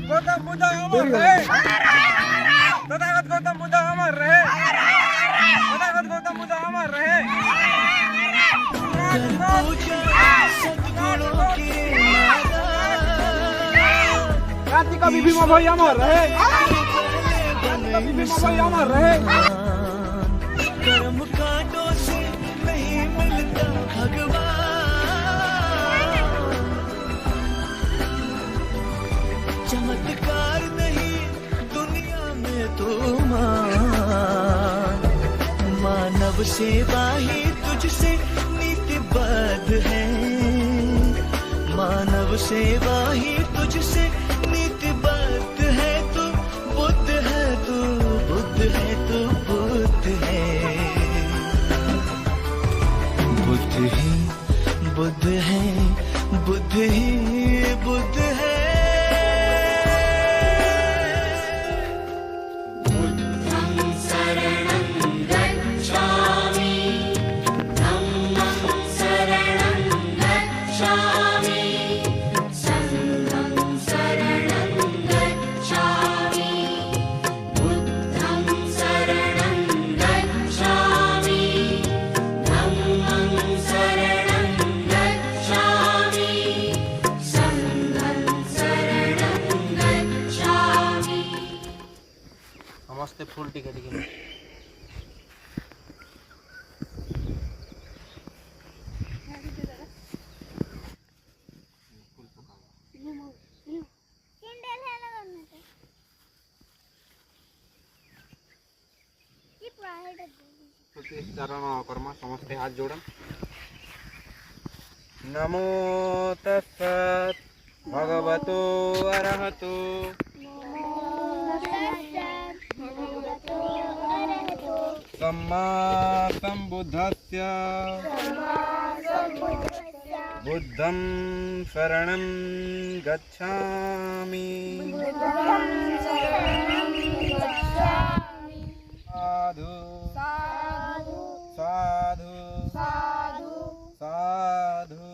गौतम बुद्ध अमर रहे। तथागत गौतम बुद्ध अमर रहे। तथागत गौतम बुद्ध अमर रहे। क्रांति कवि भीम भाई अमर रहे। क्रांति कवि भीम भाई अमर रहे। कर्म कांडों से नहीं मिलता भगवान, चमत्कार नहीं दुनिया में तो मानव सेवा ही तुझसे नीतिबद्ध है, मानव सेवा ही तुझसे नीतिबद्ध है। तू बुद्ध है, तू बुद्ध है, तू बुद्ध है, बुद्ध ही बुद्ध है, बुद्ध ही बुद्ध है। मस्त फुल टिकट की चरण कर्म समस्ते हाथ जोड़। नमो तस्सत् भगवतो अरहतो सम्मा सम्बुद्धस्य बुद्धं शरणं गच्छामि। साधु साधु साधु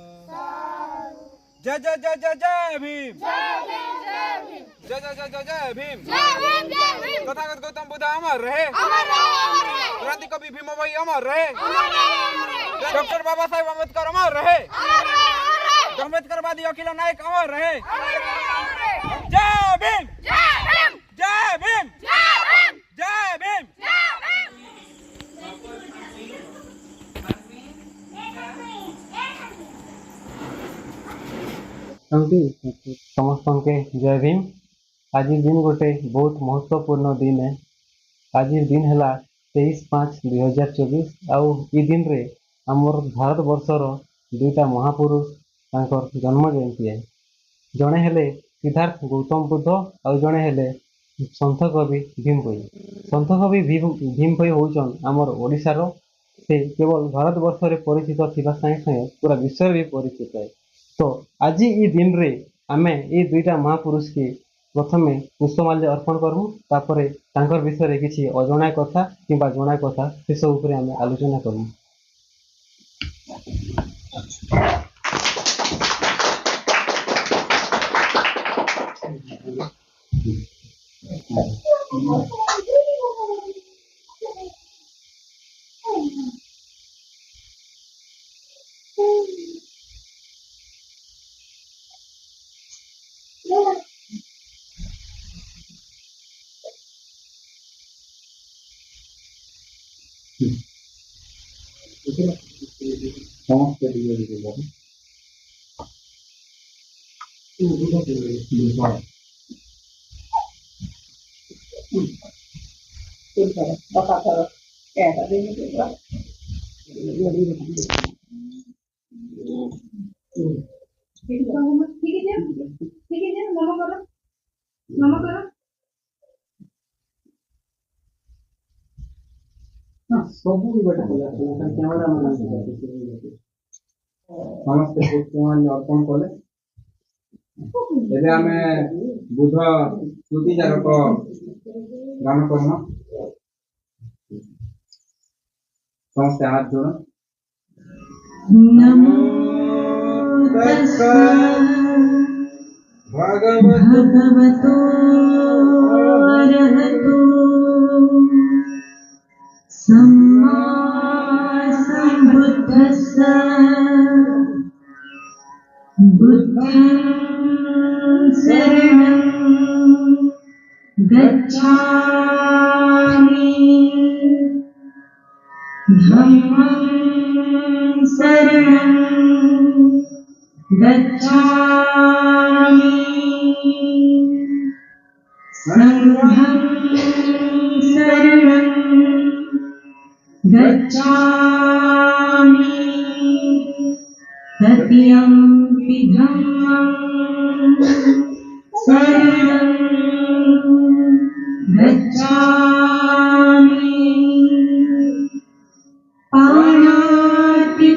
जय जय जय जय जय भीम, जय जय जय जय जय भीम। तथागत गौतम बुद्ध अमर रहे। क्रांति कवि भीम भाई अमर रहे। डॉक्टर बाबा साहेब अम्बेडकर अमर रहे। अम्बेडकरवादी अखिल नायक अमर रहे। जय भीम, जय भीम, जय भीम। समस्त के जय भीम। आज दिन गोटे बहुत महत्वपूर्ण दिन है। आज दिन है 23/5/2024। आउ ई दिन रे आमर भारत वर्षर दुईटा महापुरुष तांकर जन्म जयंती है। जड़े हेले सिद्धार्थ गौतम बुद्ध आउ जड़े हेले सन्थ कवि भीम भोई। सन्थ कवि भीम भोई होचन आमर ओडिशार। से केवल भारत वर्ष रे परिचित थिबा संगे संगे पूरा विश्व भी परिचित है। तो आज ई दिन रे आमे ई दुईटा महापुरुष की प्रथमे पुष्पमाल्य अर्पण करूँ, तापरे तांकर विषय रे किछि अजଣା कथा किंबा जଣା कथा से सब ऊपर आमे आलोचना करूँ। Bapak kalau ya tapi ini juga ସବୁ ଗୋଟେ କଲେ କ୍ୟାମେରା ସମସ୍ତେ ସେମାନେ ଅର୍ପଣ କଲେ। ଏବେ ଆମେ ବୁଧ ସ୍ମୃତି ଜାଗକ ଗାନ କର୍ମ ସମସ୍ତେ ହାତ ଯୋଡ଼। नमो तस्सै भगवतो अरहतो सम्मा सम्बुद्धस्स बुद्धं शरणं गच्छामि धम्मं शरणं गच्छामि संघं शरणं गच्छामि तत्यंपि धम्मं शरणं गच्छामि पाणातिपाता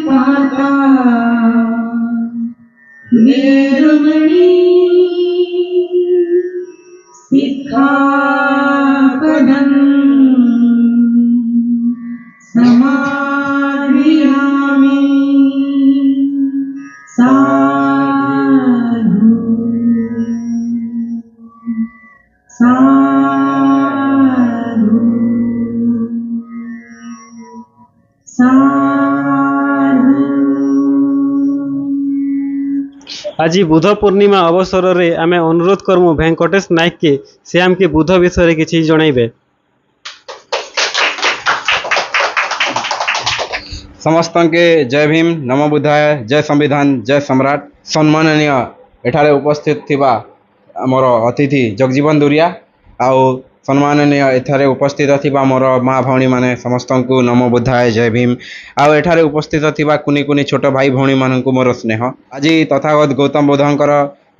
वेरुमणि सिक्खापदं समाधियामि साधु साधु आज बुध पूर्णिमा अवसर रे आमे अनुरोध करमु वेंकटेश नायक के से आमके बुध विषय रे किछि जणाइबे। समस्त के जय भीम, नमो बुद्धाय, जय संविधान, जय सम्राट। सम्माननीय एठारे उपस्थित थिबा आमर अतिथि जगजीवन दुरिया आउ सम्माननीय एठारे उपस्थित थिबा मोर माँ भौणी माने समस्त को नमो बुद्धाय, जय भीम। आउ एठारे उपस्थित थिबा कुनी कुनी छोट भाई भौणी मानकु मोर स्नेह। आज तथागत गौतम बुद्धंकर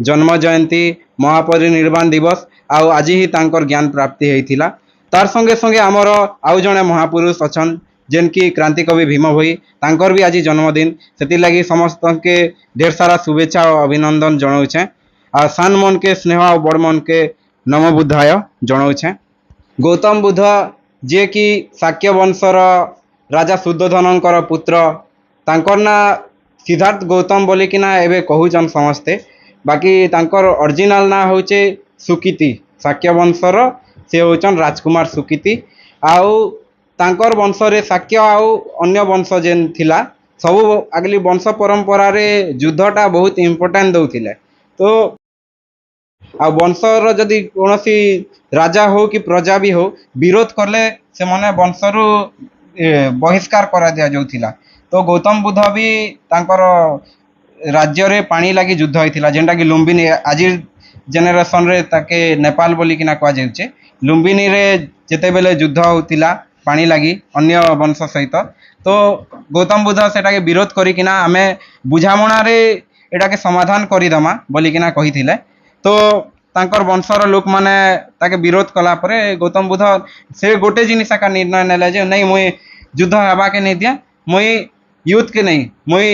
जन्म जयंती महापरिनिर्वाण दिवस आउ आज ही तांकर ज्ञान प्राप्ति हेइथिला। तार संगे संगे आमर आउ जणे महापुरुष अछन जेनकी क्रांति कवि भीम भोई तांकर भी आज जन्मदिन, सेति लगी समस्त के ढेर सारा शुभेच्छा और अभिनंदन जनाऊे। आ सान मन के स्नेह और बड़ मन के नमो बुद्धाय जनाऊे। गौतम बुद्ध जे कि शाक्य वंशर राजा शुद्धोधनकर पुत्र, तांकर ना सिद्धार्थ गौतम बोलिकिना एबे कहूचन समस्ते, बाकी तांकर ओरिजिनल ना होचे सुकीति। शाक्य वंशर से होचन राजकुमार सुकीति। आउ तांकर वंश रे शाक्य आउ अन्य वंश जेन थिला सबु अगली वंश परंपरा रे युद्धटा बहुत इम्पोर्टेंट दउथिले। तो आ वंशर जदि कोनोसी राजा हो कि प्रजा भी हो विरोध करले से माने वंशरु बहिष्कार करा दिया जाउथिला। तो गौतम बुद्ध भी तांकर राज्य रे पानी लागि युद्ध होइथिला, जेंटा कि लुम्बिनी आज जेनेरेशन रे ताके नेपाल बोली किना कहा जाउचे। लुम्बिनी रे जेते बेले युद्ध होतिला पानी लगी अन्य वंश सहित, तो गौतम बुद्ध सेटा के विरोध करिकिना आमे बुझामणा रे एटा के समाधान करिदमा बोलिकिना कहिथिले। तो तांकर वंशर लोक माने ताके विरोध कला परे गौतम बुद्ध से गोटे जिनिस का निर्णय नेले जे नहीं मुई युद्ध हेबा के नहीं दिया, मुई युद्ध के नहीं, मुई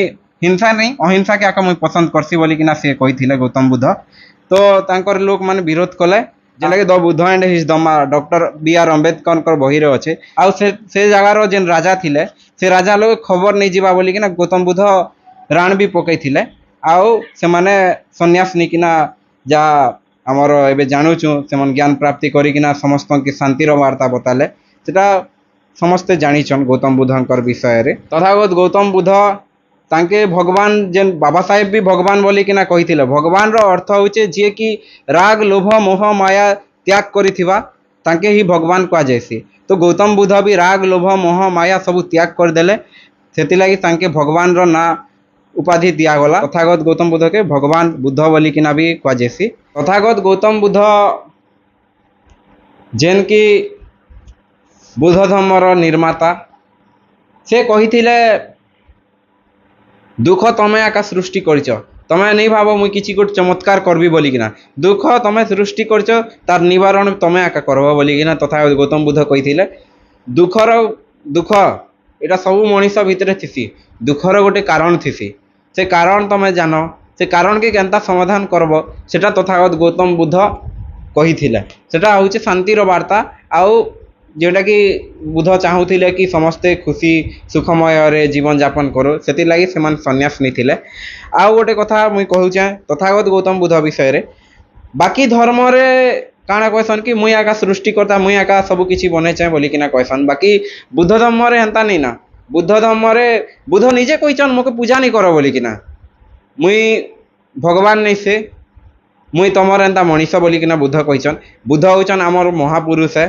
हिंसा नहीं अहिंसा के आका मुई पसंद करसी बोलिकिना से कहिथिले गौतम बुद्ध। तो तांकर लोक माने विरोध कले, जेलाके द बुद्ध एंड हिज दमा डॉक्टर बी आर अम्बेडकर कर बही रे अच्छे। आउ से जगार जेन राजा थिले से राजा लोग खबर नहीं जीवा बोली किना गौतम बुद्ध राण भी पकई थिले। आउ से माने सन्यास निकिना जा हमर एबे जानुछु से मन ज्ञान प्राप्ति करिकिना समस्त के शांतिर वार्ता बताले, सेटा समस्ते जानिछन गौतम बुद्धंकर विषय रे। तथागत गौतम बुद्ध तांके भगवान जेन बाबा साहेब भी भगवान बोली किना कहिथिले। भगवान रो अर्थ होचे जे कि राग लोभ मोह माया त्याग करिथिबा तांके ही भगवान कहा जायसी। तो गौतम बुद्ध भी राग लोभ मोह माया सब त्याग कर देले, सेति लागि तांके भगवान रो ना उपाधि दिया गला। तथागत गौतम बुद्ध के भगवान बुद्ध बोली किना भी कहा जायसी। तथागत गौतम बुद्ध जेन की बुद्ध धर्मर निर्माता, से कहिथिले दुख तमे आका सृष्टि करछ, तमे नहीं भाव मुई किछि गोट चमत्कार करबी बोली किना। दुख तमे सृष्टि करछ तार निवारण तमे आका करबो बोली किना तथा गौतम बुद्ध कहिथिले। दुखर दुख एटा सब मनीष भितर थिसी दुखर गोटे कारण थिसी से कारण तमे जान से कारण के केनता समाधान करब सेटा तथागत गौतम बुद्ध कही सेटा हूँ शांतिर वार्ता आउ जोटा कि बुद्ध चाहूले कि समस्ते खुशी सुखमय रे जीवन यापन करो से लगी से सन्यास नहीं आउ गोटे कथा मुई कहूचे तथागत गौतम बुद्ध विषय रे बाकी धर्म रे काଣା कहसन कि मुई आका सृष्टिकर्ता मुई आका सब किछि बनेचे बोलिकिना कहसन बाकी बुद्ध धर्म रे हेंता नहीं ना बुद्ध धर्म रे बुद्ध निजे कहचन मोके पूजा नहीं कर बोलिकिना मुई भगवान नहीं से मुई तमर एंता मनीष बोलिकिना बुद्ध कहचन बुद्ध होचन आमर महापुरुष है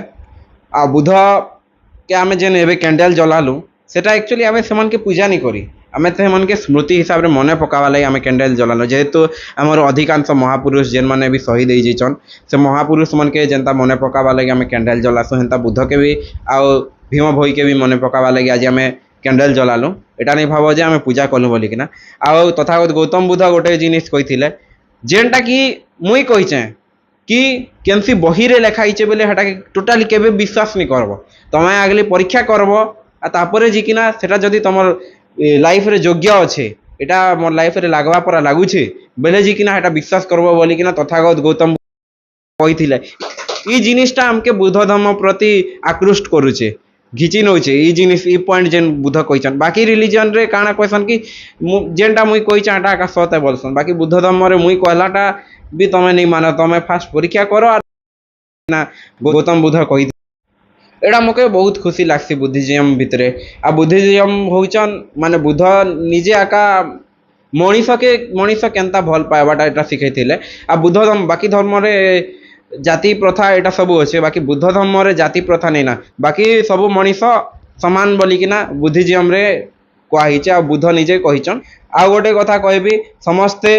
आ बुद्ध के आमे जेन एबे कैंडल जलालु सेटा एक्चुअली आमे सेमान के पूजा नहीं करी आमे सेमान के स्मृति हिसाब रे मने पकावा लागि आमे कैंडल जलालु जेहेतु आमर अधिकांश महापुरुष जेन माने भी शहीद हो जाइछन से महापुरुष मन के जेनता मने पकावा लागि आमे कैंडल जलासु हेंता बुद्ध के भी आउ भीम भोई के भी मने पकावा लागि आज आमे कैंडल जलालु एटा नहीं भाव जे आमे पूजा कलु बोलिकिना आउ तथागत गौतम बुद्ध गोटे जिनिस कहिथिले जेनटा कि मुई कहिचे कि केनसी बही रे लिखा होइचे बोले हेटा टोटाली केबे विश्वास नहीं करब तमे आगले परीक्षा करब आ तापरे जिकिना सेटा जदी तमर लाइफ रे योग्य अच्छे एटा मोर लाइफ रे लागवा परा लागुछे बेले जिकिना हेटा विश्वास करब बोलिकिना तथागत गौतम कहिथिले ई जिनिसटा हमके बुद्ध धर्म प्रति आकृष्ट करूचे घिची नौचे ई जिनिस ई पॉइंट जेन बुद्ध कहिछन बाकी रिलीजन रे काना कहसन कि जेनटा मुई कहिछा एटा का सत है बोलसन बाकी बुद्ध धर्म रे मुई कहलाटा भी तमे नहीं मानो तमे फास्ट परीक्षा करो ना गौतम बुद्ध कही एटा मके बहुत खुशी लागसी बुद्धिज्म भितरे आ बुद्धिज्म होचन माने बुद्ध निजे आका मनीष केनता भल पाइबाटा एटा सिखैथिले आ बुद्ध धर्म बाकी धर्म रे जाति प्रथा एटा सब अच्छे बाकी बुद्ध धर्म रे जाति प्रथा नहीं ना बाकी सब मनीष समान बोलिकिना बुद्धिज्म रे कहिचे आ बुद्ध निजे कहिचन आ गोटे कथा कहबी समस्ते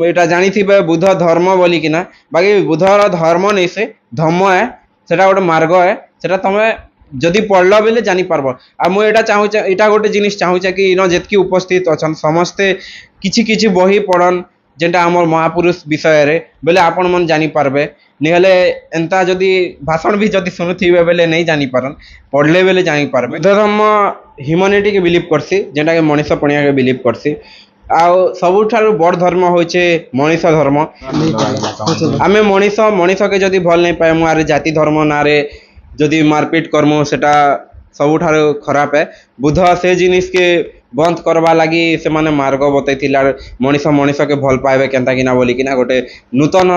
एटा जानी थिबे बुद्ध धर्म बोलिकिना बाकी बुद्धर धर्म नहीं से धम्म है सेटा गोटे मार्ग है सेटा तमे जदि पढ़ल बेले जानी पारबो आ मु एटा चाहूचे एटा गोटे जिनिस चाहूचे कि इन जेतकी उपस्थित अछन समस्ते किछि किछि बही पढ़न जेंटा हमर महापुरुष विषय रे बेले आपण मन जानी पारबे निहले एंता जदि भाषण भी जदि सुनुथिबे बेले नहीं जानी पारन पढ़ले बेले जानी पारबे बुद्ध धर्म ह्यूमैनिटी के बिलीव करसी जेंटा के मनुष्य पणिया के बिलीव करसी आउ सबुठारु बड़ धर्म होचे मनीष धर्म आमे मनीष के जदि भल नहीं पाए मुआरे जाति धर्म नारे जदि मारपीट करमु सेटा सबुठारु खराब है बुद्ध से जिनिस के बंद करवा लगी से माने मार्ग बतैथिला मनीष के भल पाइबे केनता किना बोलिकिना गोटे नूतन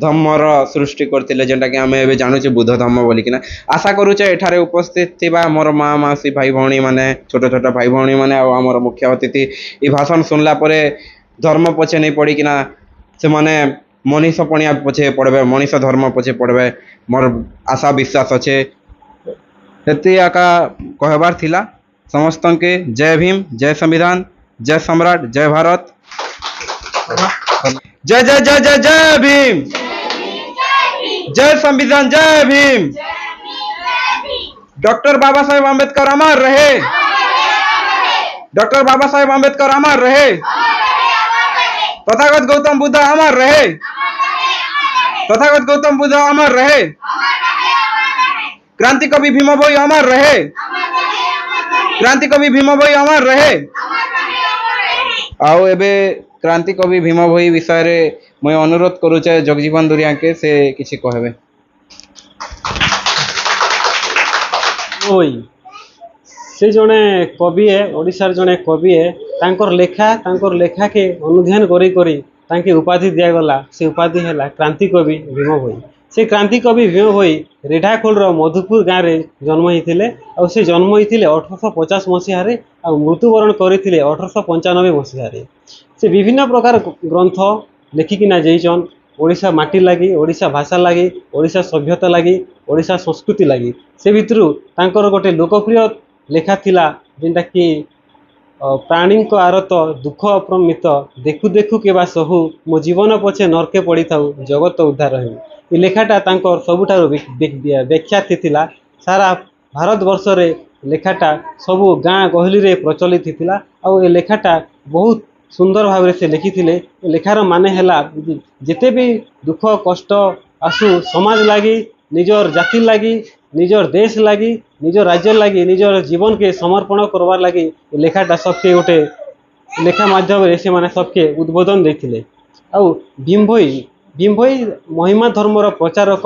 धर्मर सृष्टि करथिले जेंटा कि आमे एबे जानुचे बुद्ध धर्म बोलिकिना आशा करूचे एठारे उपस्थित थिबा मोर माँ मासी भाई भौणी माने छोट छोट भाई भौणी माने आ हमर मुख्य अतिथि ई भाषण सुनला परे धर्म पछे नहीं पड़िकिना से माने मनीष पणिया पछे पड़बे मनीष धर्म पछे पड़बे मोर आशा विश्वास अच्छे हेती आका कहबार थिला समस्त के जय भीम जय संविधान जय सम्राट जय भारत जय जय जय जय जय भीम जय संविधान जय भीम डॉक्टर बाबा साहेब अम्बेडकर अमर रहे डॉक्टर बाबा साहेब अम्बेडकर अमर रहे तथागत गौतम बुद्ध अमर रहे तथागत गौतम बुद्ध अमर रहे क्रांति कवि भीम भोई अमर रहे क्रांति कवि भीम भोई अमर रहे आओ एबे क्रांति कवि भीम भोई विषय रे मैं अनुरोध करूचे जगजीवन दुरिया के से किछि कहबे ओई से जने कवि है ओडिशार जने कवि है तांकर लेखा के अनुध्यान करी करी तांके उपाधि दिया गला से उपाधि हैला क्रांति कवि भीम भोई से क्रांति कवि भीम भोई रेढ़ाखोल मधुपुर गाँव में जन्म होते और से जन्म होते 1850 मसीह और मृत्युवरण करते 1895 मसीह से विभिन्न प्रकार ग्रंथ लिखिकिना जाइछन ओडिशा माटी लगी ओडिशा भाषा लगी ओडिशा सभ्यता लगी ओडिशा संस्कृति लगी से भितरु तांकर गोटे लोकप्रिय लेखा थिला जेंटा कि प्राणी को आरत दुख अप्रमित देखु देखु केबा सहु मो जीवन पछे नरके पड़ी थाउ जगत उद्धार हो ये लेखाटा तांकर सबुठारु व्याख्यात थिला सारा भारत वर्ष रे लेखाटा सबु गाँ गहली रे प्रचलित थिला और ये लेखाटा बहुत सुंदर भाव से लिखिथिले लेखार माने हैला जेते भी दुख कष्ट आसु समाज लगी निजर जाति लगी ନିଜର ଦେଶ ଲାଗି ନିଜ ରାଜ୍ୟ ଲାଗି ନିଜର ଜୀବନକେ ସମର୍ପଣ କରବାର୍ ଲାଗି ଏ ଲେଖାଟା ସବକେ ଗୋଟେ ଲେଖା ମାଧ୍ୟମରେ ସେମାନେ ସବକେ ଉଦ୍ବୋଧନ ଦେଇଥିଲେ। ଆଉ ଭୀମ ଭୋଇ ମହିମା ଧର୍ମର ପ୍ରଚାରକ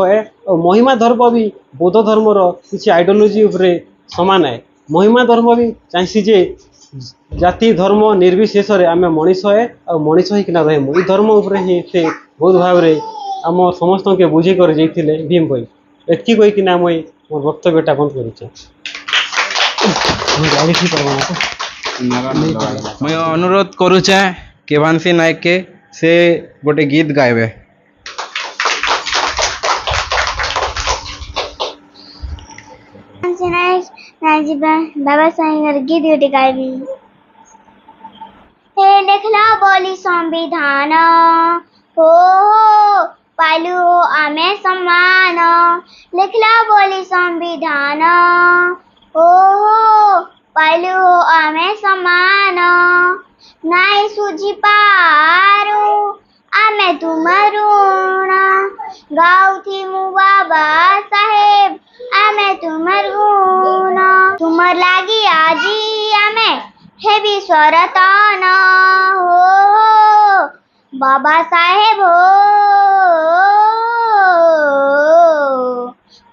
ଆଉ ମହିମା ଧର୍ମ ବି ବୌଦ୍ଧ ଧର୍ମର କିଛି ଆଇଡିଓଲୋଜି ଉପରେ ସମାନ ମହିମା ଧର୍ମ ବି ଚାହିଁସି ଯେ ଜାତି ଧର୍ମ ନିର୍ବିଶେଷରେ ଆମେ ମଣିଷ ଆଉ ମଣିଷ ହେଇକିନା ରହିମୁ। ଏଇ ଧର୍ମ ଉପରେ ହିଁ ସେ ବହୁତ ଭାବରେ ଆମ ସମସ୍ତଙ୍କୁ ବୁଝି କରି ଯାଇଥିଲେ ଭୀମ ଭୋଇ। ଏତ୍କି କହିକିନା ମୁଇଁ ମୋର ବକ୍ତବ୍ୟଟା ବନ୍ଦ କରୁଛେ। ମୁଇଁ ଅନୁରୋଧ କରୁଛେ କେଭାନ୍ସି ନାୟକକେ ସେ ଗୋଟେ ଗୀତ ଗାଇବେ। ବାବା ସାହେବର ଗୀତ ଗୋଟେ ଗାଇବି। हे लिखला बोली संविधान हो पालू हो आमे सम्मान। लिखला बोली संविधान हो पालू हो आमे सम्मान। नाई सुझी पारू आमे तुमर ऋण गाउथी मु बाबा साहेब आमे तुमर गुण। तुमर लागी आजी आमे हे विश्वरतन हो बाबा साहेब हो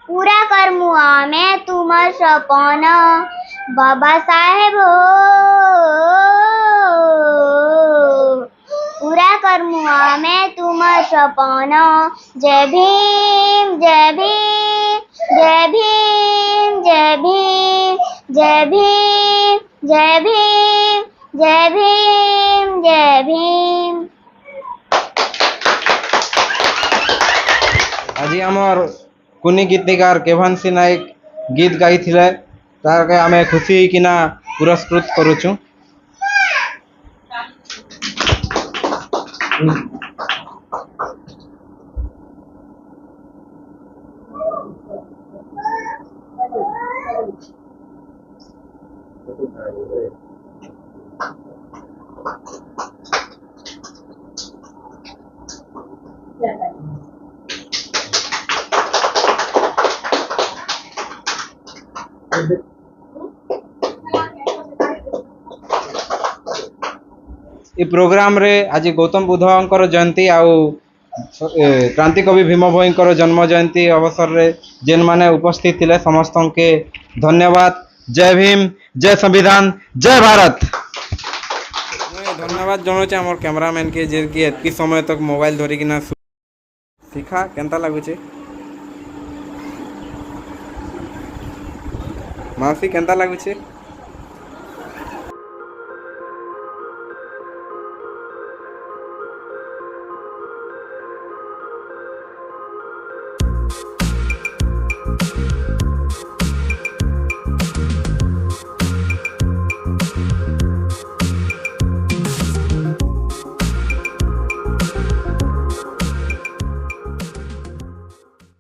पूरा करमु आमे तुमर सपन बाबा साहेब हो पूरा करमु आमे तुमर सपन। जय भीम जय भीम जय भीम जय भीम जय भीम जय भीम जय भीम जय भीम। আজি আমার কুনি গীতিকার কেভান্সি নায়ক গীত গাইଥିଲେ তাকে আমি খুশি কিনা পুরস্কৃত করুছু। এই ପ୍ରୋଗ୍ରାମରେ ଆଜି ଗୌତମ ବୁଦ୍ଧଙ୍କର ଜୟନ୍ତୀ ଆଉ କ୍ରାନ୍ତି କବି ଭୀମ ଭୋଇଙ୍କର ଜନ୍ମ ଜୟନ୍ତୀ ଅବସରରେ ଯେନ୍ମାନେ ଉପସ୍ଥିତ ଥିଲେ ସମସ୍ତଙ୍କୁ ଧନ୍ୟବାଦ। ଜୟ ଭୀମ ଜୟ ସମ୍ବିଧାନ ଜୟ ଭାରତ। ଧନ୍ୟବାଦ ଜଣାଉଛି আমার ক্যামেরাম্যানকে যে কি এতকি সময় তক মোবাইল ধরিকিনা শিখা কেনতা লাগুছে মাউসী কেনতা লাগুছে।